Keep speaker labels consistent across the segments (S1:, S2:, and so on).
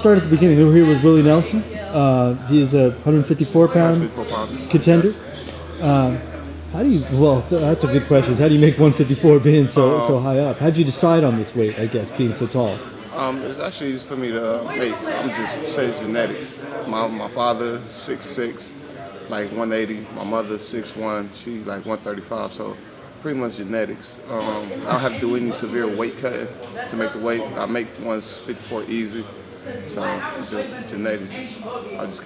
S1: start at the beginning. We're here with Willie Nelson. He is a 154-pound contender. How do you? Well, that's a good question. How do you make 154 being so high up? How did you decide on this weight? I guess being so tall.
S2: It's actually just for me to make. I'm just say genetics. My father 6'6", like 180. My mother 6'1", she's like 135. So pretty much genetics. I don't have to do any severe weight cutting to make the weight. I make 154 easy. So it's just genetics.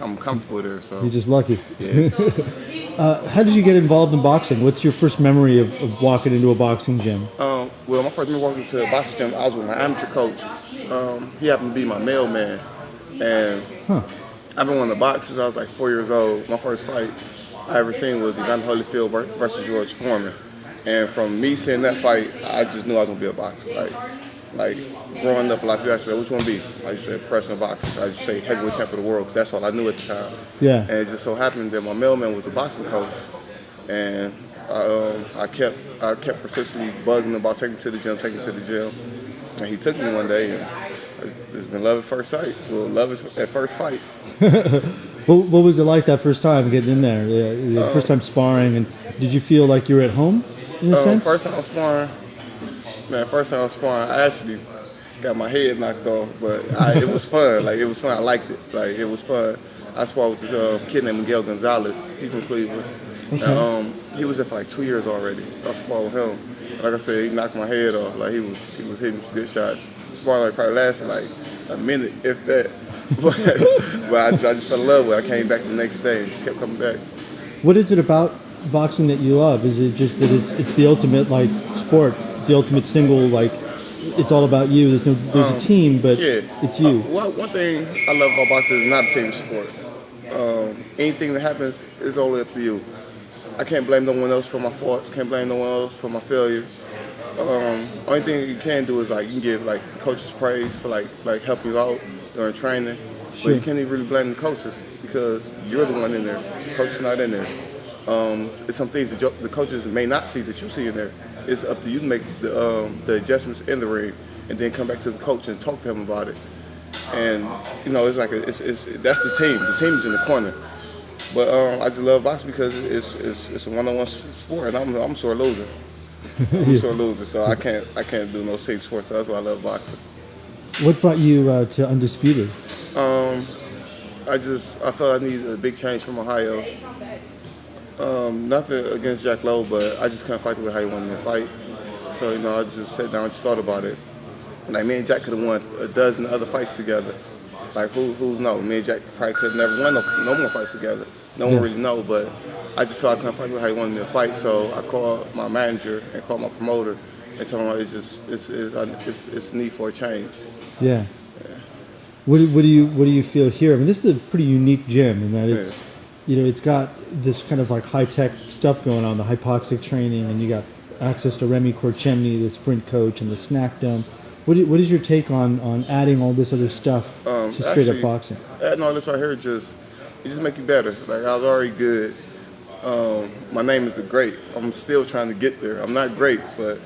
S2: I'm comfortable with it. So
S1: you're just lucky.
S2: Yeah.
S1: How did you get involved in boxing? What's your first memory of walking into a boxing gym?
S2: Well, my first memory walking to a boxing gym, I was with my amateur coach. He happened to be my mailman, and I've been wanting to box since I was like 4 years old. My first fight I ever seen was Evander Holyfield versus George Foreman, and from me seeing that fight, I just knew I was gonna be a boxer. Like growing up, a lot of people asked me, which one be? Like you said, professional boxer. I just say heavyweight champion of the world, because that's all I knew at the time.
S1: Yeah.
S2: And it just so happened that my mailman was a boxing coach, and I kept persistently bugging about taking him to the gym, and he took me one day, and it's been love at first sight. Well, love at first fight.
S1: What was it like that first time getting in there? The first time sparring, and did you feel like you were at home in a sense?
S2: First time sparring, I actually got my head knocked off, but it was fun. Like, it was fun. I liked it. Like, it was fun. I sparred with this kid named Miguel Gonzalez. He's from Cleveland. Okay. And, he was there for like 2 years already. I sparred with him. Like I said, he knocked my head off. Like, he was hitting some good shots. Sparring like probably lasted like a minute, if that. but I just fell in love with it. I came back the next day and just kept coming back.
S1: What is it about boxing that you love? Is it just that it's the ultimate like sport? It's the ultimate single, like it's all about you. There's a team, but it's you.
S2: Well, one thing I love about boxing is not a team sport. Anything that happens is only up to you. I can't blame no one else for my faults. Can't blame no one else for my failure. Only thing you can do is like you can give like coaches praise for like helping you out during training, but you can't even really blame the coaches because you're the one in there. The coach is not in there. It's some things that the coaches may not see that you see in there. It's up to you to make the adjustments in the ring, and then come back to the coach and talk to him about it. And it's like that's the team. The team is in the corner. But I just love boxing because it's a one-on-one sport, and I'm a sore loser. I'm a sore loser, so I can't do no team sports. So that's why I love boxing.
S1: What brought you to Undisputed?
S2: I felt I needed a big change from Ohio. Nothing against Jack Lowe, but I just couldn't fight the way how he wanted me to fight. So I just sat down and just thought about it. Like me and Jack could have won a dozen other fights together. Like who's know? Me and Jack probably could have never won no more fights together. No one really know, but I just felt I couldn't fight the way how he wanted me to fight. So I called my manager and called my promoter and told him it's need for a change.
S1: Yeah. What do you feel here? I mean, this is a pretty unique gym in that it's it's got this kind of like high tech stuff going on, the hypoxic training, and you got access to Remy Korchemny, the sprint coach, and the snack dome. What is your take on adding all this other stuff to straight up boxing?
S2: Adding all this right here just make you better. Like I was already good. My name is the Great. I'm still trying to get there. I'm not great, but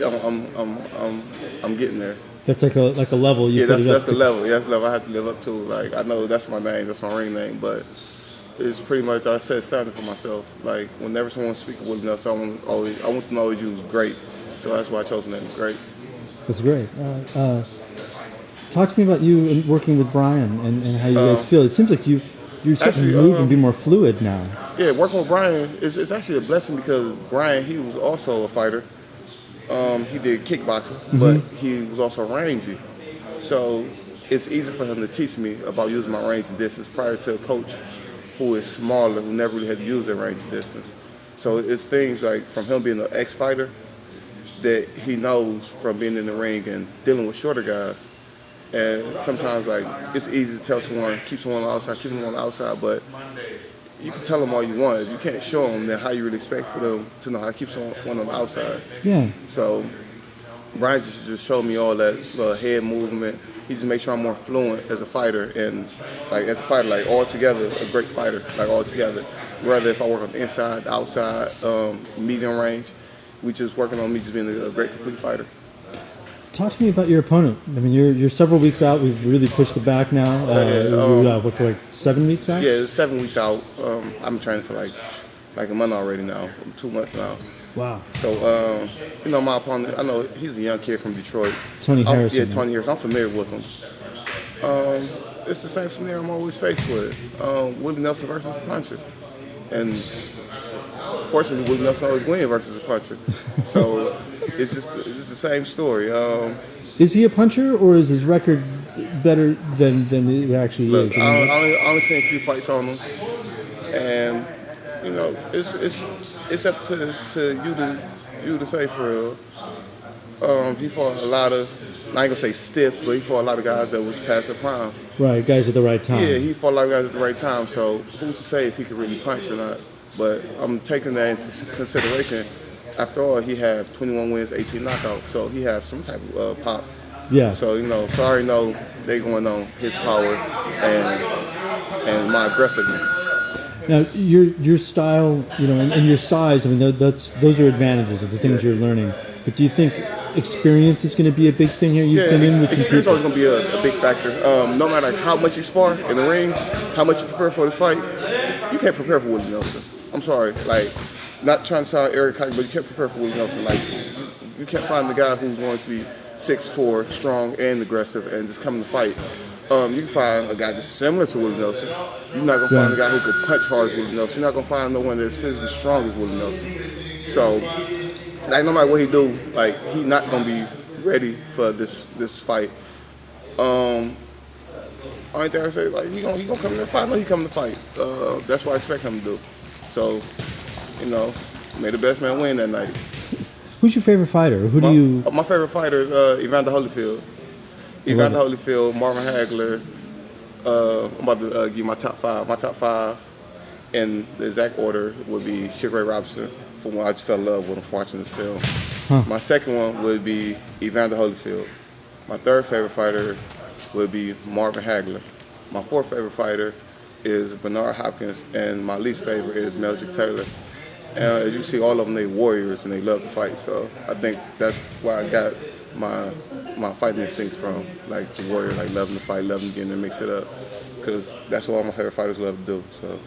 S2: I'm getting there.
S1: That's like a level you put it up
S2: that's the level. Yeah, that's the level I have to live up to. Like I know that's my name, that's my ring name, but it's pretty much I set standard for myself. Like whenever someone speaks of Willie Nelson, I want them to always use Great. So that's why I chose the name Great.
S1: That's great. Talk to me about you and working with Brian and how you guys feel. It seems like you're starting to move and be more fluid now.
S2: Yeah, working with Brian is actually a blessing because Brian, he was also a fighter. He did kickboxing, but he was also rangy. So it's easy for him to teach me about using my range and distance prior to a coach who is smaller, who never really had to use their range and distance. So it's things like from him being an ex-fighter that he knows from being in the ring and dealing with shorter guys. And sometimes like it's easy to tell someone, keep someone on the outside, but you can tell them all you want. If you can't show them, then how you really expect for them to know how to keep someone on the outside?
S1: Yeah.
S2: So Brian just showed me all that head movement. He just makes sure I'm more fluent as a fighter, and like all together, a great fighter, like all together. Whether if I work on the inside, the outside, medium range, we just working on me just being a great complete fighter.
S1: Talk to me about your opponent. I mean, you're several weeks out. We've really pushed it back now. What, for like 7 weeks out?
S2: Yeah, it's 7 weeks out. I'm training for like a month already now, 2 months now.
S1: Wow.
S2: So, my opponent, I know he's a young kid from Detroit.
S1: Tony Harrison.
S2: Yeah, Tony Harrison. I'm familiar with him. It's the same scenario I'm always faced with. Willie Nelson versus a puncher. And fortunately, Willie Nelson always wins versus a puncher. So it's the same story.
S1: Is he a puncher, or is his record better than it actually is?
S2: I only seen a few fights on him, and it's up to you to say for real. He fought a lot of, I ain't gonna say stiffs, but he fought a lot of guys that was past their prime.
S1: Right, guys at the right time.
S2: Yeah, he fought a lot of guys at the right time. So who's to say if he could really punch or not? But I'm taking that into consideration. After all, he had 21 wins, 18 knockouts, so he has some type of pop.
S1: Yeah.
S2: So so I already know they're going on his power and my aggressiveness.
S1: Now, your style, and your size. I mean, those are advantages of the things you're learning. But do you think experience is going to be a big thing here? You've been in with some
S2: experience
S1: people.
S2: always going to be a big factor. No matter how much you spar in the ring, how much you prepare for this fight, you can't prepare for Willie Nelson. I'm sorry, not trying to sound arrogant, but you can't prepare for Willie Nelson. You can't find the guy who's going to be 6'4", strong and aggressive, and just come to fight. You can find a guy that's similar to Willie Nelson. You're not going to find a guy who can punch hard as Willie Nelson. You're not going to find no one that's physically strong as Willie Nelson. So, no matter what he do, he's not going to be ready for this fight. Only thing I say, he gonna come to fight. I know he coming to fight. That's what I expect him to do. So, may the best man win that night.
S1: Who's your favorite fighter?
S2: My favorite fighter is Evander Holyfield. Evander Holyfield, Marvin Hagler. I'm about to give you my top five. My top five, in the exact order, would be Sugar Ray Robinson, from when I just fell in love with him watching this film. My second one would be Evander Holyfield. My third favorite fighter would be Marvin Hagler. My fourth favorite fighter is Bernard Hopkins, and my least favorite is Meldrick Taylor. And as you see, all of them, they warriors and they love to fight. So I think that's why I got my fighting instincts from, the warrior, loving to fight, loving to get in and mix it up, because that's what all my favorite fighters love to do. So.